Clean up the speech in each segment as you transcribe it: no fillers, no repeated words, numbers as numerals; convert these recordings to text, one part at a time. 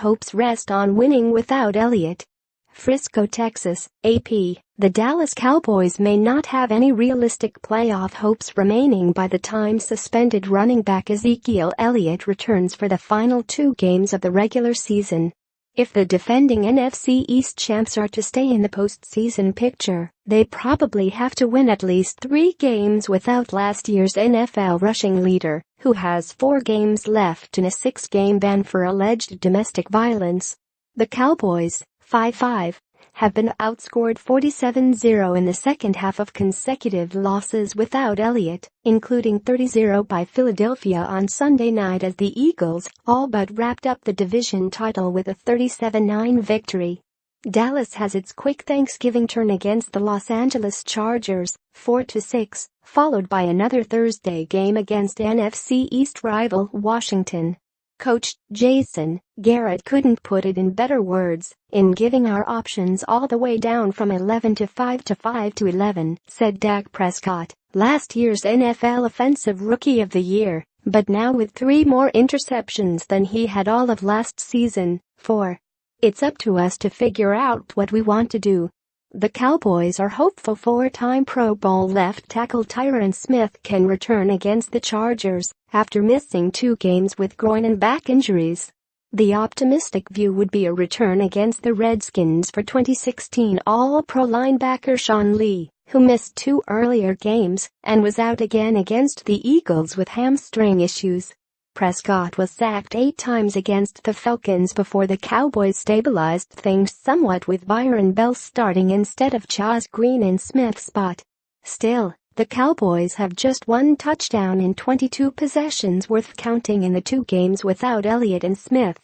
hopes rest on winning without Elliott. Frisco, Texas, AP. The Dallas Cowboys may not have any realistic playoff hopes remaining by the time suspended running back Ezekiel Elliott returns for the final 2 games of the regular season. If the defending NFC East champs are to stay in the postseason picture, they probably have to win at least 3 games without last year's NFL rushing leader, who has 4 games left in a 6-game ban for alleged domestic violence. The Cowboys, 5-5, have been outscored 47-0 in the second half of consecutive losses without Elliott, including 30-0 by Philadelphia on Sunday night as the Eagles all but wrapped up the division title with a 37-9 victory. Dallas has its quick Thanksgiving turn against the Los Angeles Chargers, 4-6, followed by another Thursday game against NFC East rival Washington. Coach Jason Garrett couldn't put it in better words, in giving our options all the way down from 11 to 5 to 5 to 11, said Dak Prescott, last year's NFL Offensive Rookie of the Year, but now with 3 more interceptions than he had all of last season. 4. It's up to us to figure out what we want to do. The Cowboys are hopeful 4-time Pro Bowl left tackle Tyron Smith can return against the Chargers after missing 2 games with groin and back injuries. The optimistic view would be a return against the Redskins for 2016 All-Pro linebacker Sean Lee, who missed 2 earlier games and was out again against the Eagles with hamstring issues. Prescott was sacked 8 times against the Falcons before the Cowboys stabilized things somewhat with Byron Bell starting instead of Chaz Green in Smith's spot. Still, the Cowboys have just 1 touchdown in 22 possessions worth counting in the 2 games without Elliott and Smith.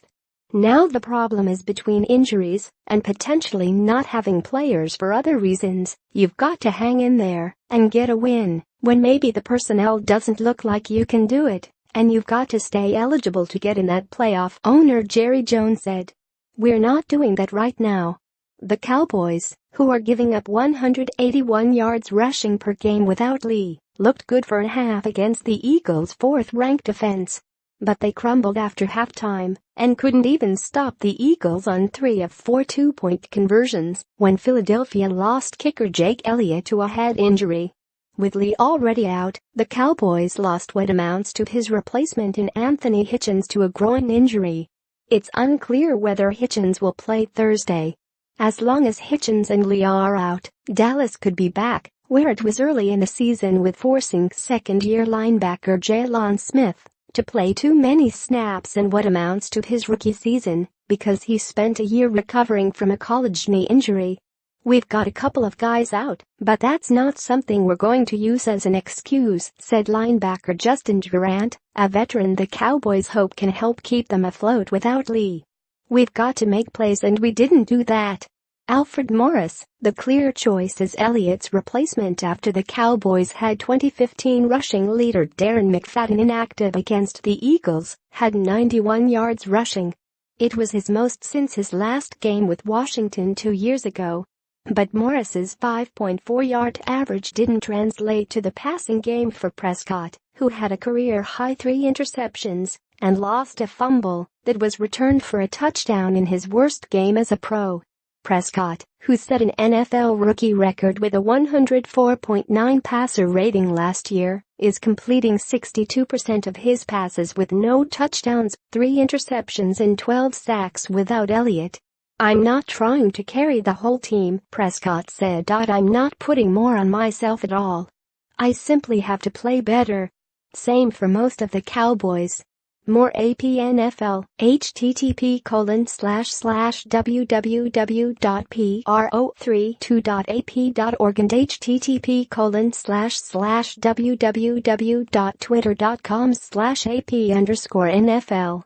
Now the problem is between injuries and potentially not having players for other reasons. You've got to hang in there and get a win when maybe the personnel doesn't look like you can do it. And you've got to stay eligible to get in that playoff, owner Jerry Jones said. We're not doing that right now. The Cowboys, who are giving up 181 yards rushing per game without Lee, looked good for a half against the Eagles' 4th-ranked defense. But they crumbled after halftime and couldn't even stop the Eagles on 3 of 4 2-point conversions when Philadelphia lost kicker Jake Elliott to a head injury. With Lee already out, the Cowboys lost what amounts to his replacement in Anthony Hitchens to a groin injury. It's unclear whether Hitchens will play Thursday. As long as Hitchens and Lee are out, Dallas could be back where it was early in the season with forcing second-year linebacker Jalen Smith to play too many snaps in what amounts to his rookie season because he spent a year recovering from a college knee injury. We've got a couple of guys out, but that's not something we're going to use as an excuse, said linebacker Justin Durant, a veteran the Cowboys hope can help keep them afloat without Lee. We've got to make plays and we didn't do that. Alfred Morris, the clear choice as Elliott's replacement after the Cowboys had 2015 rushing leader Darren McFadden inactive against the Eagles, had 91 yards rushing. It was his most since his last game with Washington 2 years ago. But Morris's 5.4-yard average didn't translate to the passing game for Prescott, who had a career-high 3 interceptions and lost a fumble that was returned for a touchdown in his worst game as a pro. Prescott, who set an NFL rookie record with a 104.9 passer rating last year, is completing 62% of his passes with no touchdowns, 3 interceptions and 12 sacks without Elliott. I'm not trying to carry the whole team, Prescott said. I'm not putting more on myself at all. I simply have to play better. Same for most of the Cowboys. More AP NFL, http://www.pro32.ap.org and http://www.twitter.com/AP_NFL.